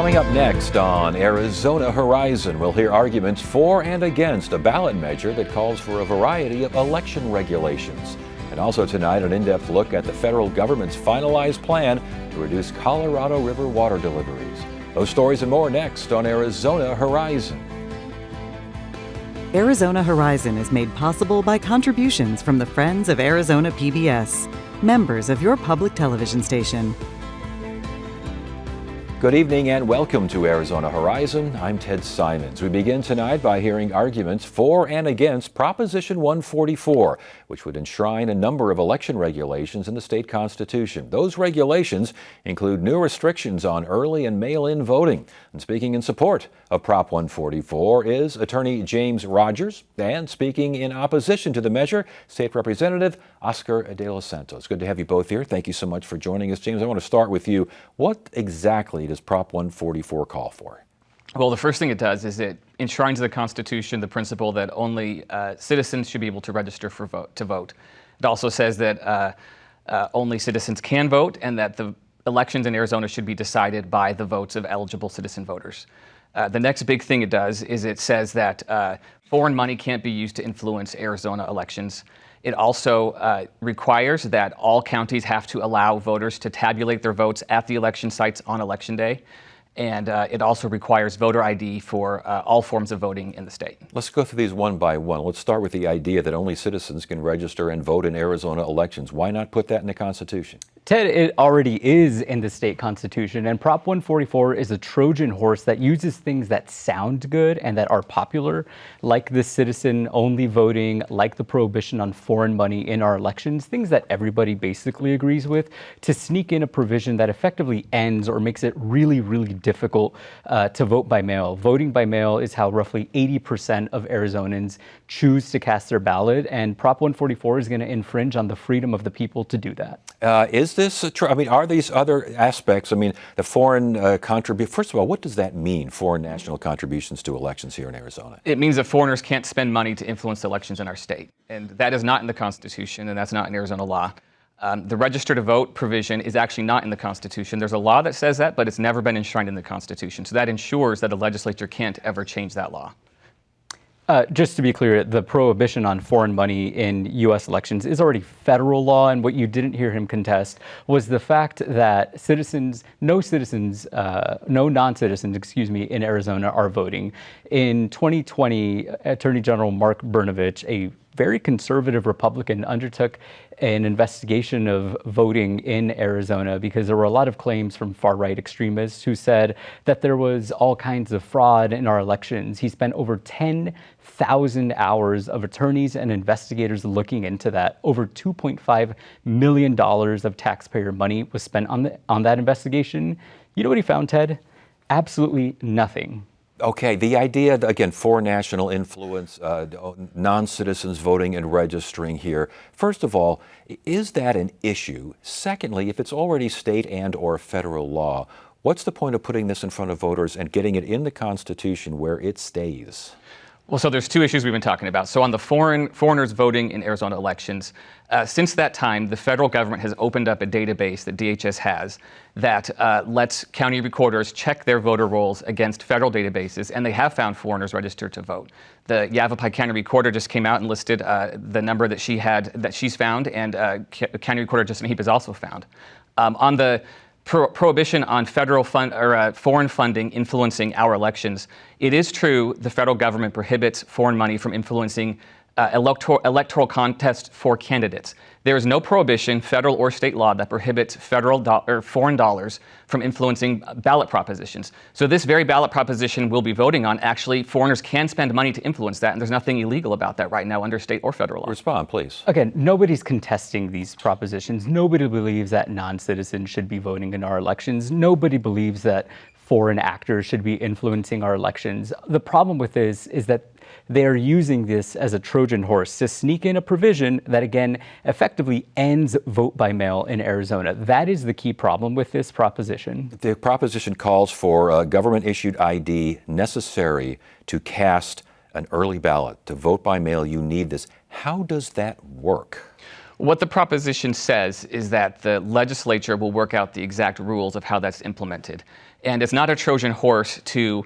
Coming up next on Arizona Horizon, we'll hear arguments for and against a ballot measure that calls for a variety of election regulations. And also tonight, an in-depth look at the federal government's finalized plan to reduce Colorado River water deliveries. Those stories and more next on Arizona Horizon. Arizona Horizon is made possible by contributions from the Friends of Arizona PBS, members of your public television station. Good evening and welcome to Arizona Horizon. I'm Ted Simons. We begin tonight by hearing arguments for and against Proposition 144, which would enshrine a number of election regulations in the state constitution. Those regulations include new restrictions on early and mail-in voting. And speaking in support of Prop 144 is Attorney James Rogers, and speaking in opposition to the measure, State Representative Oscar de los Santos. Good to have you both here. Thank you so much for joining us. James, I want to start with you. What exactly does Prop 144 call for? Well, the first thing it does is it enshrines in the Constitution the principle that only citizens should be able to register to vote. It also says that only citizens can vote and that the elections in Arizona should be decided by the votes of eligible citizen voters. The next big thing it does is it says that foreign money can't be used to influence Arizona elections. It also requires that all counties have to allow voters to tabulate their votes at the election sites on Election Day. And it also requires voter ID for all forms of voting in the state. Let's go through these one by one. Let's start with the idea that only citizens can register and vote in Arizona elections. Why not put that in the Constitution? Ted, it already is in the state constitution, and Prop 144 is a Trojan horse that uses things that sound good and that are popular, like the citizen-only voting, like the prohibition on foreign money in our elections, things that everybody basically agrees with, to sneak in a provision that effectively ends or makes it really, really difficult to vote by mail. Voting by mail is how roughly 80% of Arizonans choose to cast their ballot, and Prop 144 is going to infringe on the freedom of the people to do that. Is this are these other aspects, the foreign contribution, first of all, what does that mean, foreign national contributions to elections here in Arizona? It means that foreigners can't spend money to influence elections in our state. And that is not in the Constitution, and that's not in Arizona law. The register to vote provision is actually not in the Constitution. There's a law that says that, but it's never been enshrined in the Constitution. So that ensures that the legislature can't ever change that law. Just to be clear, the prohibition on foreign money in U.S. elections is already federal law, and what you didn't hear him contest was the fact that no non-citizens, in Arizona are voting. In 2020, Attorney General Mark Brnovich, a very conservative Republican, undertook an investigation of voting in Arizona because there were a lot of claims from far-right extremists who said that there was all kinds of fraud in our elections. He spent over 10,000 hours of attorneys and investigators looking into that. Over $2.5 million of taxpayer money was spent on that investigation. You know what he found, Ted? Absolutely nothing. Okay, the idea, again, for national influence, non-citizens voting and registering here. First of all, is that an issue? Secondly, if it's already state and or federal law, what's the point of putting this in front of voters and getting it in the Constitution where it stays? Well, so there's two issues we've been talking about. So on the foreigners voting in Arizona elections, since that time, the federal government has opened up a database that DHS has that lets county recorders check their voter rolls against federal databases, and they have found foreigners registered to vote. The Yavapai County Recorder just came out and listed the number that she's found, and County Recorder Justin Heap has also found. On the prohibition on federal foreign funding influencing our elections, it is true the federal government prohibits foreign money from influencing electoral contests for candidates. There is no prohibition, federal or state law, that prohibits foreign dollars from influencing ballot propositions. So this very ballot proposition we'll be voting on, actually, foreigners can spend money to influence that, and there's nothing illegal about that right now under state or federal law. Respond, please. Again, nobody's contesting these propositions. Nobody believes that non-citizens should be voting in our elections. Nobody believes that foreign actors should be influencing our elections. The problem with this is that they're using this as a Trojan horse to sneak in a provision that, again, effectively ends vote by mail in Arizona. That is the key problem with this proposition. The proposition calls for a government-issued ID necessary to cast an early ballot. To vote by mail, you need this. How does that work? What the proposition says is that the legislature will work out the exact rules of how that's implemented. And it's not a Trojan horse to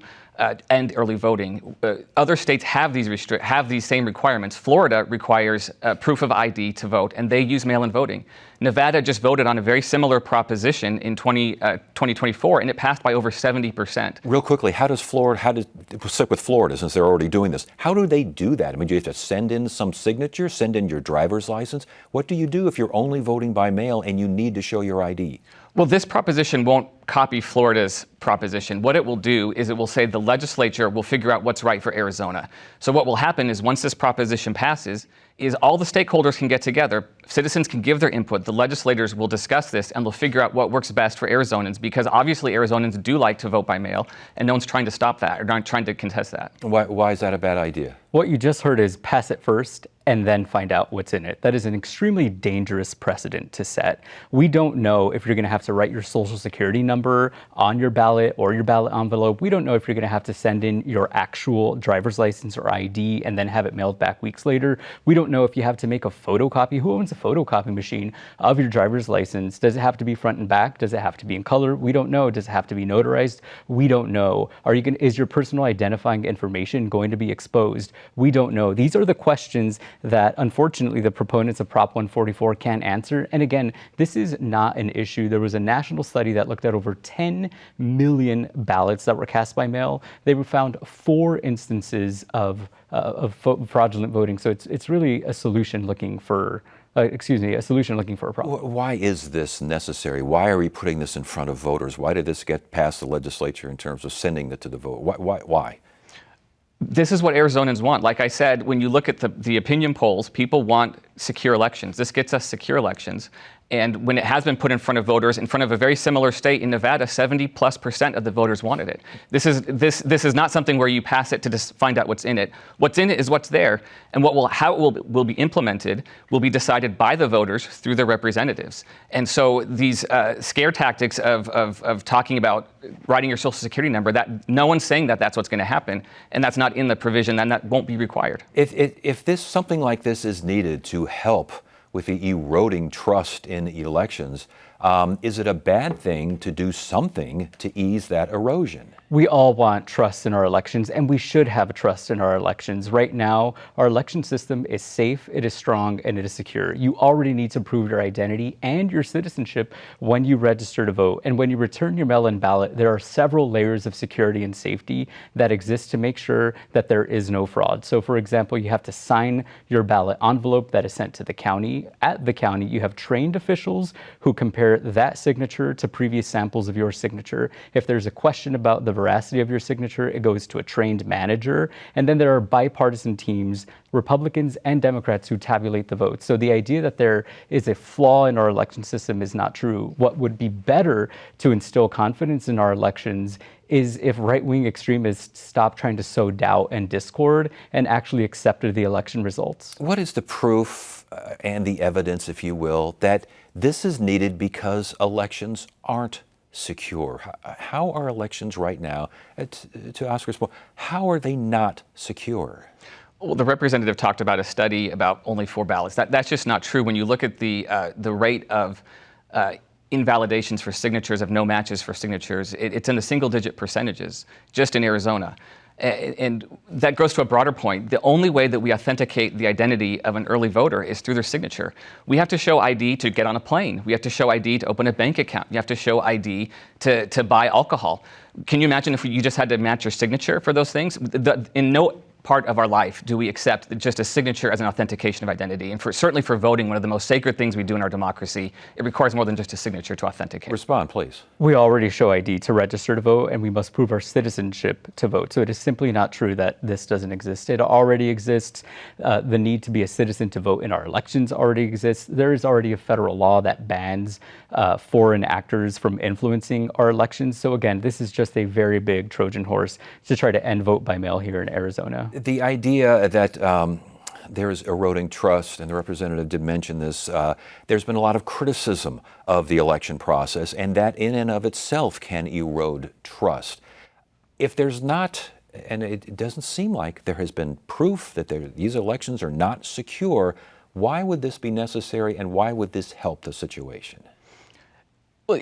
end early voting. Other states have these same requirements. Florida requires proof of ID to vote, and they use mail-in voting. Nevada just voted on a very similar proposition in 2024, and it passed by over 70%. Real quickly, we'll stick with Florida since they're already doing this. How do they do that? I mean, do you have to send in some signature, send in your driver's license? What do you do if you're only voting by mail and you need to show your ID? Well, this proposition won't copy Florida's proposition. What it will do is it will say the legislature will figure out what's right for Arizona. So what will happen is once this proposition passes, is all the stakeholders can get together, citizens can give their input, the legislators will discuss this, and they'll figure out what works best for Arizonans, because obviously Arizonans do like to vote by mail, and no one's trying to stop that or not trying to contest that. Why is that a bad idea? What you just heard is pass it first and then find out what's in it. That is an extremely dangerous precedent to set. We don't know if you're going to have to write your social security number on your ballot or your ballot envelope. We don't know if you're going to have to send in your actual driver's license or ID and then have it mailed back weeks later. We don't know if you have to make a photocopy. Who owns a photocopy machine of your driver's license? Does it have to be front and back? Does it have to be in color? We don't know. Does it have to be notarized? We don't know. Is your personal identifying information going to be exposed? We don't know. These are the questions that unfortunately the proponents of Prop 144 can't answer. And again, this is not an issue. There was a national study that looked at over 10 million ballots that were cast by mail. They found 4 instances of fraudulent voting. So it's really a solution looking for a solution looking for a problem. Why is this necessary? Why are we putting this in front of voters? Why did this get past the legislature in terms of sending it to the vote? Why? This is what Arizonans want. Like I said, when you look at the opinion polls, people want secure elections. This gets us secure elections. And when it has been put in front of voters, in front of a very similar state in Nevada, 70+% of the voters wanted it. This is not something where you pass it to just find out what's in it. What's in it is what's there, and how it will be implemented will be decided by the voters through their representatives. And so these scare tactics of talking about writing your social security number, that no one's saying that that's what's going to happen, and that's not in the provision, and that won't be required. If something like this is needed to help with the eroding trust in elections, is it a bad thing to do something to ease that erosion? We all want trust in our elections, and we should have trust in our elections. Right now, our election system is safe, it is strong, and it is secure. You already need to prove your identity and your citizenship when you register to vote. And when you return your mail-in ballot, there are several layers of security and safety that exist to make sure that there is no fraud. So, for example, you have to sign your ballot envelope that is sent to the county. At the county, you have trained officials who compare that signature to previous samples of your signature. If there's a question about the veracity of your signature, it goes to a trained manager. And then there are bipartisan teams, Republicans and Democrats, who tabulate the votes. So the idea that there is a flaw in our election system is not true. What would be better to instill confidence in our elections is if right-wing extremists stop trying to sow doubt and discord and actually accepted the election results. What is the proof and the evidence, if you will, that this is needed because elections aren't secure? How are elections right now, to Oscar's point, how are they not secure? Well, the representative talked about a study about only 4 ballots. That's just not true. When you look at the rate of invalidations for signatures, of no matches for signatures, it's in the single-digit percentages just in Arizona. And that goes to a broader point. The only way that we authenticate the identity of an early voter is through their signature. We have to show ID to get on a plane. We have to show ID to open a bank account. You have to show ID to buy alcohol. Can you imagine if you just had to match your signature for those things? In no part of our life do we accept just a signature as an authentication of identity. And certainly for voting, one of the most sacred things we do in our democracy, it requires more than just a signature to authenticate. Respond, please. We already show ID to register to vote, and we must prove our citizenship to vote. So it is simply not true that this doesn't exist. It already exists. The need to be a citizen to vote in our elections already exists. There is already a federal law that bans foreign actors from influencing our elections. So again, this is just a very big Trojan horse to try to end vote by mail here in Arizona. The idea that there is eroding trust, and the representative did mention this, there's been a lot of criticism of the election process, and that in and of itself can erode trust. If there's not, and it doesn't seem like there has been proof that these elections are not secure, Why would this be necessary, and why would this help the situation? Well,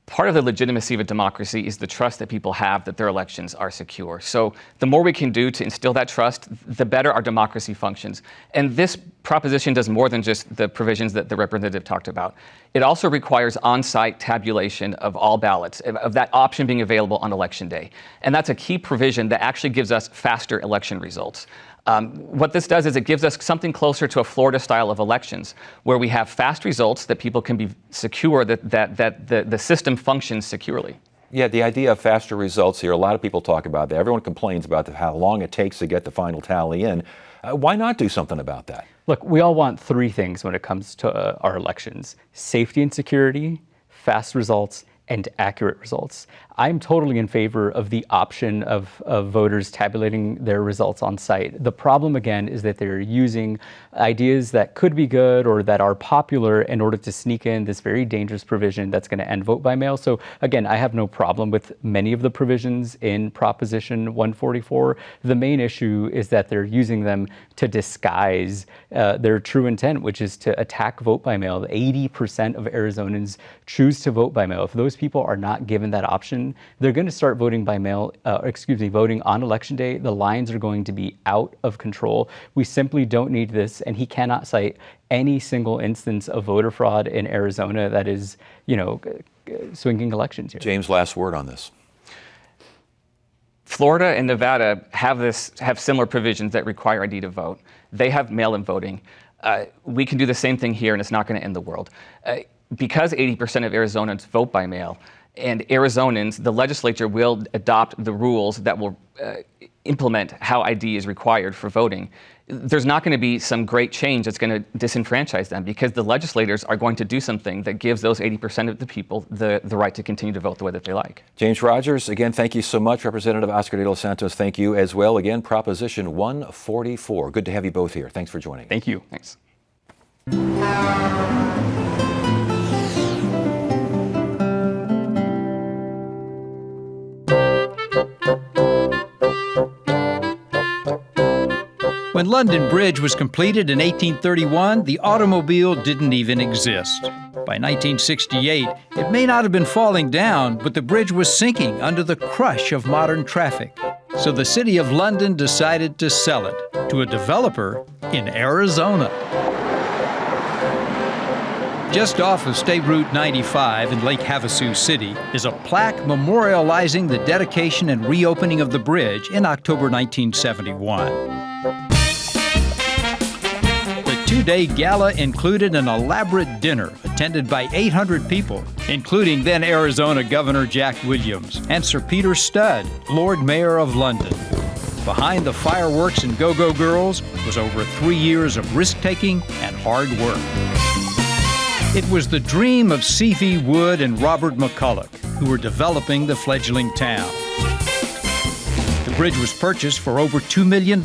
part of the legitimacy of a democracy is the trust that people have that their elections are secure. So the more we can do to instill that trust, the better our democracy functions. And this proposition does more than just the provisions that the representative talked about. It also requires on-site tabulation of all ballots, of that option being available on election day. And that's a key provision that actually gives us faster election results. What this does is it gives us something closer to a Florida style of elections, where we have fast results that people can be secure, that the system functions securely. Yeah, the idea of faster results here, a lot of people talk about that. Everyone complains about how long it takes to get the final tally in. Why not do something about that? Look, we all want three things when it comes to our elections: safety and security, fast results, and accurate results. I'm totally in favor of the option of voters tabulating their results on site. The problem, again, is that they're using ideas that could be good or that are popular in order to sneak in this very dangerous provision that's going to end vote by mail. So again, I have no problem with many of the provisions in Proposition 144. The main issue is that they're using them to disguise their true intent, which is to attack vote by mail. 80% of Arizonans choose to vote by mail. If those people are not given that option, they're going to start voting by mail, voting on election day. The lines are going to be out of control. We simply don't need this, and he cannot cite any single instance of voter fraud in Arizona that is, swinging elections here. James, last word on this. Florida and Nevada have similar provisions that require ID to vote. They have mail-in voting. We can do the same thing here, and it's not going to end the world. Because 80% of Arizonans vote by mail, and Arizonans, the legislature will adopt the rules that will implement how ID is required for voting. There's not going to be some great change that's going to disenfranchise them, because the legislators are going to do something that gives those 80% of the people the right to continue to vote the way that they like. James Rogers, again, thank you so much. Representative Oscar de los Santos, thank you as well. Again, Proposition 144. Good to have you both here. Thanks for joining. Thank you. Thanks. When London Bridge was completed in 1831, the automobile didn't even exist. By 1968, it may not have been falling down, but the bridge was sinking under the crush of modern traffic. So the city of London decided to sell it to a developer in Arizona. Just off of State Route 95 in Lake Havasu City is a plaque memorializing the dedication and reopening of the bridge in October 1971. Two-day gala included an elaborate dinner attended by 800 people, including then Arizona Governor Jack Williams and Sir Peter Studd, Lord Mayor of London. Behind the fireworks and go-go girls was over 3 years of risk-taking and hard work. It was the dream of C.V. Wood and Robert McCulloch, who were developing the fledgling town. The bridge was purchased for over $2 million.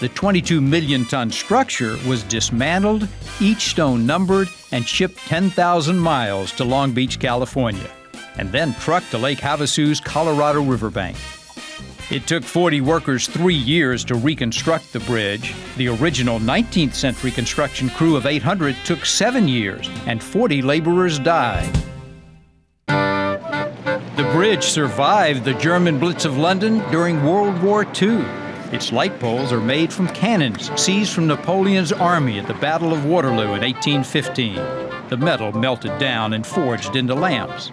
The 22 million ton structure was dismantled, each stone numbered, and shipped 10,000 miles to Long Beach, California, and then trucked to Lake Havasu's Colorado riverbank. It took 40 workers 3 years to reconstruct the bridge. The original 19th century construction crew of 800 took 7 years, and 40 laborers died. The bridge survived the German Blitz of London during World War II. Its light poles are made from cannons seized from Napoleon's army at the Battle of Waterloo in 1815. The metal melted down and forged into lamps.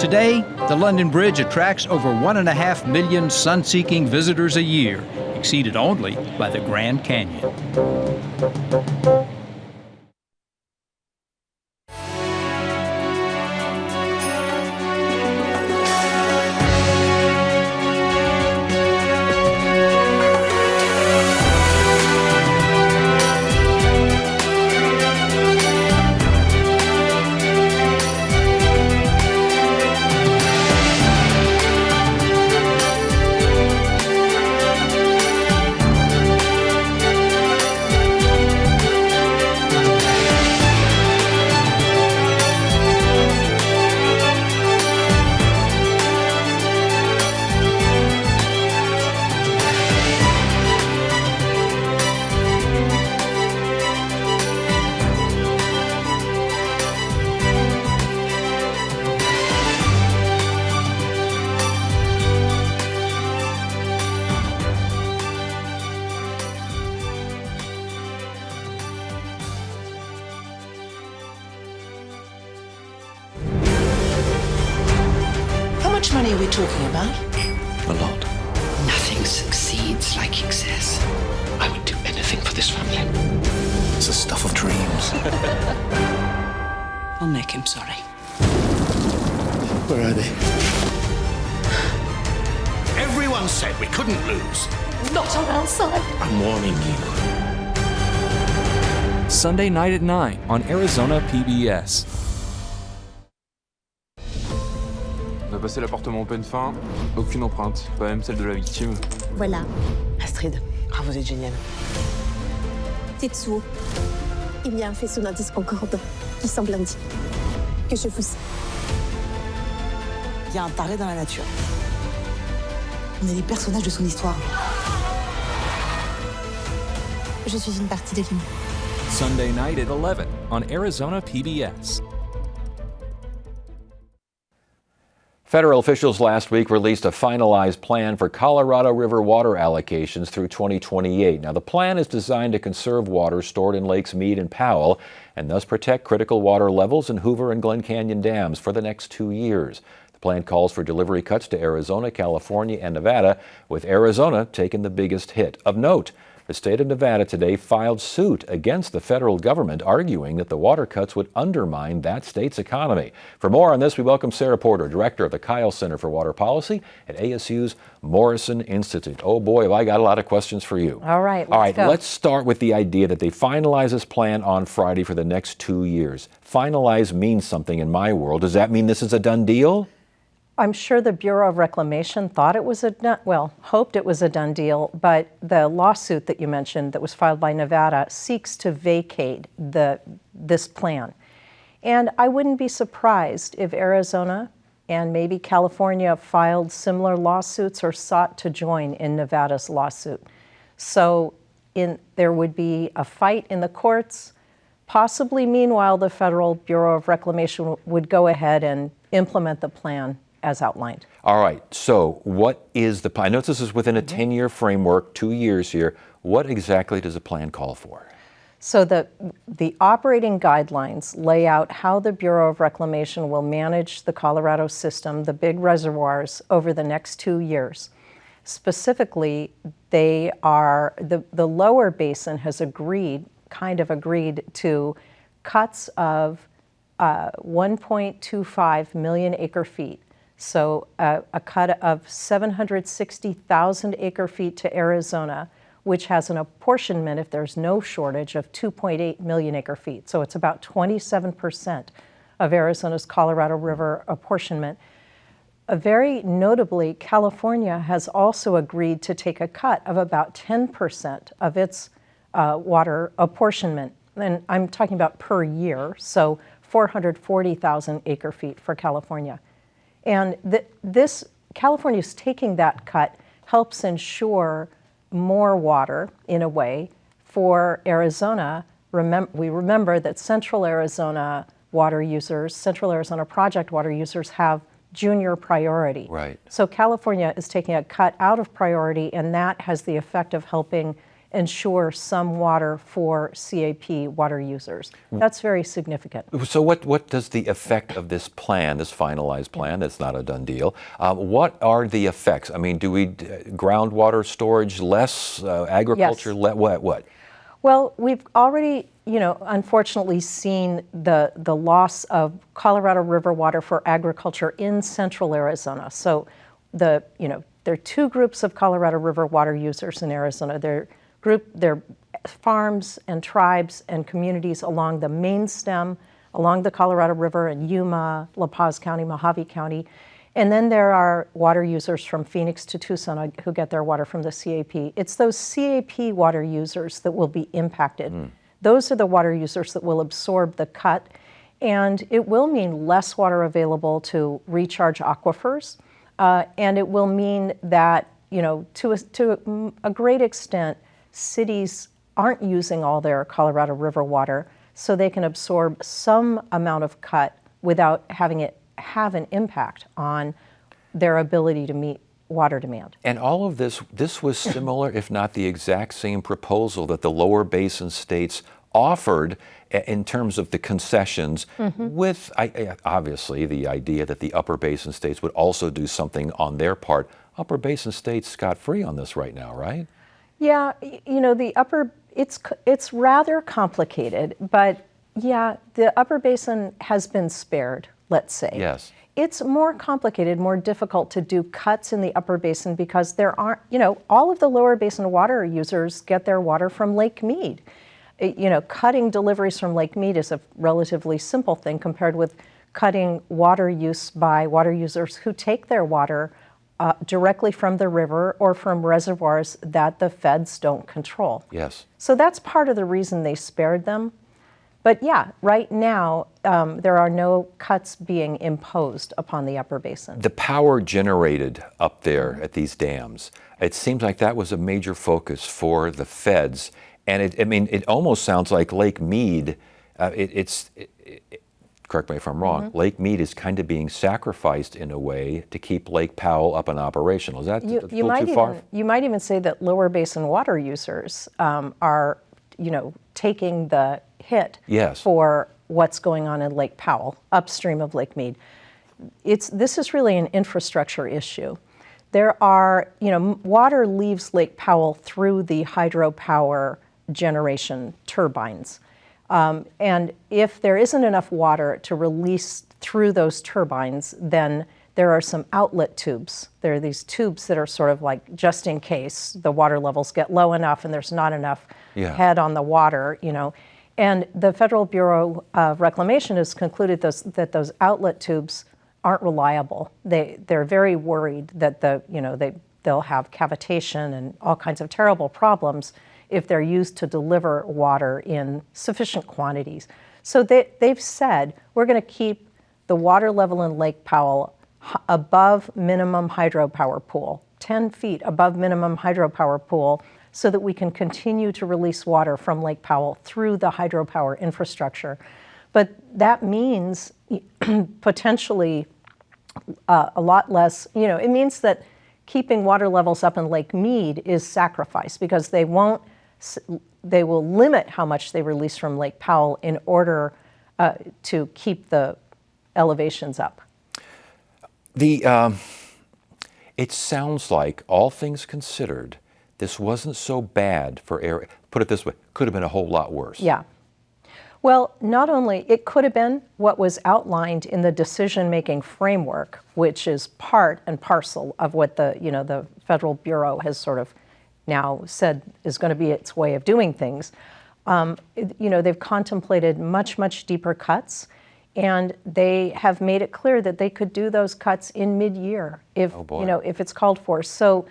Today, the London Bridge attracts over 1.5 million sun-seeking visitors a year, exceeded only by the Grand Canyon. money are we talking about? A lot. Nothing succeeds like excess. I would do anything for this family. It's the stuff of dreams. I'll make him sorry. Where are they? Everyone said we couldn't lose. Not on our side. I'm warning you. Sunday night at 9 on Arizona PBS. On a passé l'appartement en peine fin, aucune empreinte, pas même celle de la victime. Voilà. Astrid, vous êtes géniale. Tetsuo. Il y a un faisceau d'indices concordants qui semble indiquer que je vous... Il y a un taré dans la nature. On est les personnages de son histoire. Je suis une partie de lui. Sunday night at 11 on Arizona PBS. Federal officials last week released a finalized plan for Colorado River water allocations through 2028. Now, the plan is designed to conserve water stored in Lakes Mead and Powell and thus protect critical water levels in Hoover and Glen Canyon dams for the next 2 years. The plan calls for delivery cuts to Arizona, California, and Nevada, with Arizona taking the biggest hit. Of note, the state of Nevada today filed suit against the federal government, arguing that the water cuts would undermine that state's economy. For more on this, we welcome Sarah Porter, director of the Kyle Center for Water Policy at ASU's Morrison Institute. Oh boy, have I got a lot of questions for you. All right, let's start with the idea that they finalize this plan on Friday for the next 2 years. Finalize means something in my world. Does that mean this is a done deal? I'm sure the Bureau of Reclamation thought it was hoped it was a done deal, but the lawsuit that you mentioned that was filed by Nevada seeks to vacate this plan. And I wouldn't be surprised if Arizona and maybe California filed similar lawsuits or sought to join in Nevada's lawsuit. So there would be a fight in the courts. Possibly, meanwhile, the Federal Bureau of Reclamation would go ahead and implement the plan as outlined. All right, so what is the plan? I know this is within a 10-year framework, 2 years here. What exactly does the plan call for? So the operating guidelines lay out how the Bureau of Reclamation will manage the Colorado system, the big reservoirs, over the next 2 years. Specifically, the lower basin has agreed to cuts of 1.25 million acre feet. So a cut of 760,000 acre feet to Arizona, which has an apportionment, if there's no shortage, of 2.8 million acre feet. So it's about 27% of Arizona's Colorado River apportionment. Very notably, California has also agreed to take a cut of about 10% of its water apportionment. And I'm talking about per year, so 440,000 acre feet for California. And California's taking that cut helps ensure more water, in a way, for Arizona. We remember that Central Arizona water users, Central Arizona Project water users have junior priority. Right. So California is taking a cut out of priority, and that has the effect of helping ensure some water for CAP water users. That's very significant. So what does the effect of this plan, this finalized plan, that's not a done deal, what are the effects? I mean, do we groundwater storage less, agriculture Yes. What? Well, we've already, unfortunately seen the loss of Colorado River water for agriculture in central Arizona. So there are two groups of Colorado River water users in Arizona. They're farms and tribes and communities along the main stem, along the Colorado River in Yuma, La Paz County, Mojave County. And then there are water users from Phoenix to Tucson who get their water from the CAP. It's those CAP water users that will be impacted. Those are the water users that will absorb the cut, and it will mean less water available to recharge aquifers, and it will mean that, to a great extent, cities aren't using all their Colorado River water, so they can absorb some amount of cut without having it have an impact on their ability to meet water demand. And all of this was similar, if not the exact same proposal that the lower basin states offered in terms of the concessions, with obviously the idea that the upper basin states would also do something on their part. Upper basin states scot-free on this right now, right? Yeah, you know, it's rather complicated, but yeah, the upper basin has been spared, let's say. Yes. It's more complicated, more difficult to do cuts in the upper basin because there aren't, you know, all of the lower basin water users get their water from Lake Mead. You know, cutting deliveries from Lake Mead is a relatively simple thing compared with cutting water use by water users who take their water directly from the river or from reservoirs that the feds don't control. Yes. So that's part of the reason they spared them. But yeah, right now, there are no cuts being imposed upon the upper basin. The power generated up there at these dams, it seems like that was a major focus for the feds. And it almost sounds like Lake Mead, correct me if I'm wrong, Lake Mead is kind of being sacrificed in a way to keep Lake Powell up and operational. Is that a little too far? You might even say that lower basin water users are, you know, taking the hit for what's going on in Lake Powell, upstream of Lake Mead. This is really an infrastructure issue. There are, you know, water leaves Lake Powell through the hydropower generation turbines. And if there isn't enough water to release through those turbines, then there are some outlet tubes. There are these tubes that are sort of like just in case the water levels get low enough and there's not enough head on the water, you know. And the Federal Bureau of Reclamation has concluded that those outlet tubes aren't reliable. They're very worried that they'll have cavitation and all kinds of terrible problems if they're used to deliver water in sufficient quantities. So they've said, we're going to keep the water level in Lake Powell above minimum hydropower pool, 10 feet above minimum hydropower pool, so that we can continue to release water from Lake Powell through the hydropower infrastructure. But that means potentially a lot less, you know, it means that keeping water levels up in Lake Mead is sacrifice because they will limit how much they release from Lake Powell in order to keep the elevations up. It sounds like, all things considered, this wasn't so bad for air. Put it this way, could have been a whole lot worse. Yeah. Well, not only, it could have been what was outlined in the decision-making framework, which is part and parcel of what the Federal Bureau has sort of now said is going to be its way of doing things. They've contemplated much, much deeper cuts, and they have made it clear that they could do those cuts in mid-year if it's called for. So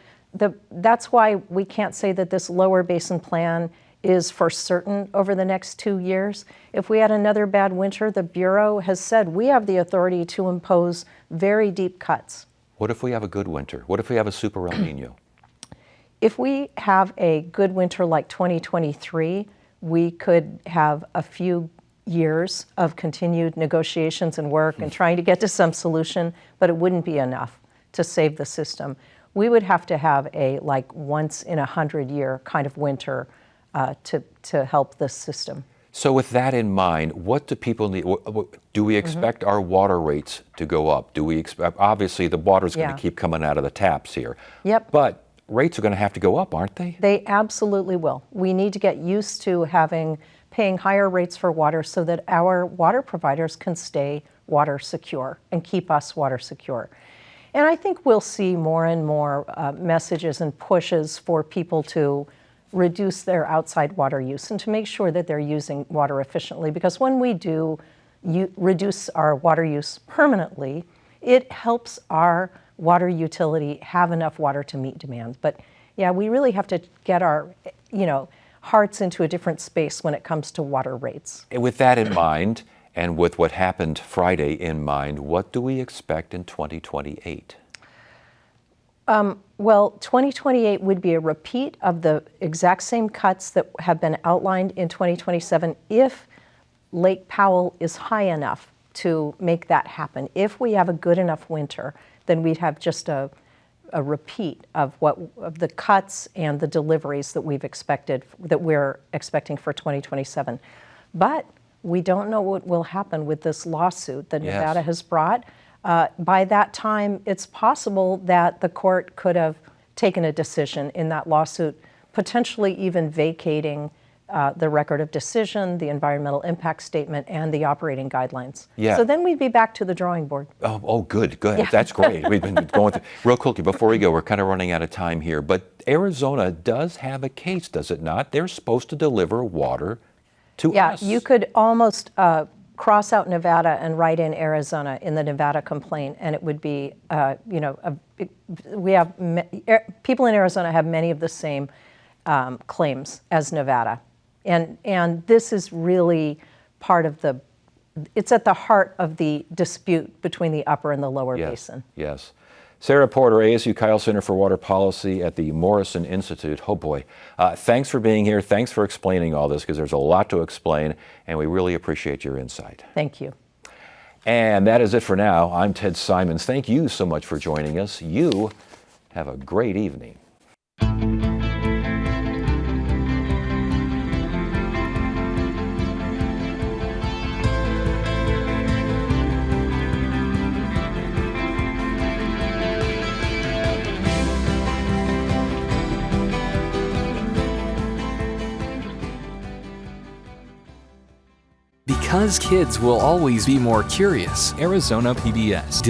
that's why we can't say that this lower basin plan is for certain over the next 2 years. If we had another bad winter, the Bureau has said we have the authority to impose very deep cuts. What if we have a good winter? What if we have a super El Nino? If we have a good winter like 2023, we could have a few years of continued negotiations and work and trying to get to some solution, but it wouldn't be enough to save the system. We would have to have a once in 100-year kind of winter to help this system. So with that in mind, what do people need? Do we expect our water rates to go up? Do we expect, obviously the water's going to keep coming out of the taps here. Yep. But rates are going to have to go up, aren't they? They absolutely will. We need to get used to paying higher rates for water so that our water providers can stay water secure and keep us water secure. And I think we'll see more and more messages and pushes for people to reduce their outside water use and to make sure that they're using water efficiently. Because when we do reduce our water use permanently, it helps our water utility have enough water to meet demand. But yeah, we really have to get our, hearts into a different space when it comes to water rates. And with that in mind, and with what happened Friday in mind, what do we expect in 2028? Well, 2028 would be a repeat of the exact same cuts that have been outlined in 2027 if Lake Powell is high enough to make that happen. If we have a good enough winter, then we'd have just a a repeat of the cuts and the deliveries that we're expecting for 2027. But we don't know what will happen with this lawsuit that Nevada has brought. By that time, it's possible that the court could have taken a decision in that lawsuit, potentially even vacating the record of decision, the environmental impact statement, and the operating guidelines. Yeah. So then we'd be back to the drawing board. Oh, good. Yeah. That's great. We've been going through. Real quickly, before we go, we're kind of running out of time here, but Arizona does have a case, does it not? They're supposed to deliver water to us. Yeah, you could almost cross out Nevada and write in Arizona in the Nevada complaint, and it would be, people in Arizona have many of the same claims as Nevada. And this is really part of it's at the heart of the dispute between the upper and the lower basin. Yes. Sarah Porter, ASU Kyle Center for Water Policy at the Morrison Institute. Oh boy. Thanks for being here. Thanks for explaining all this, because there's a lot to explain, and we really appreciate your insight. Thank you. And that is it for now. I'm Ted Simons. Thank you so much for joining us. You have a great evening. Because kids will always be more curious, Arizona PBS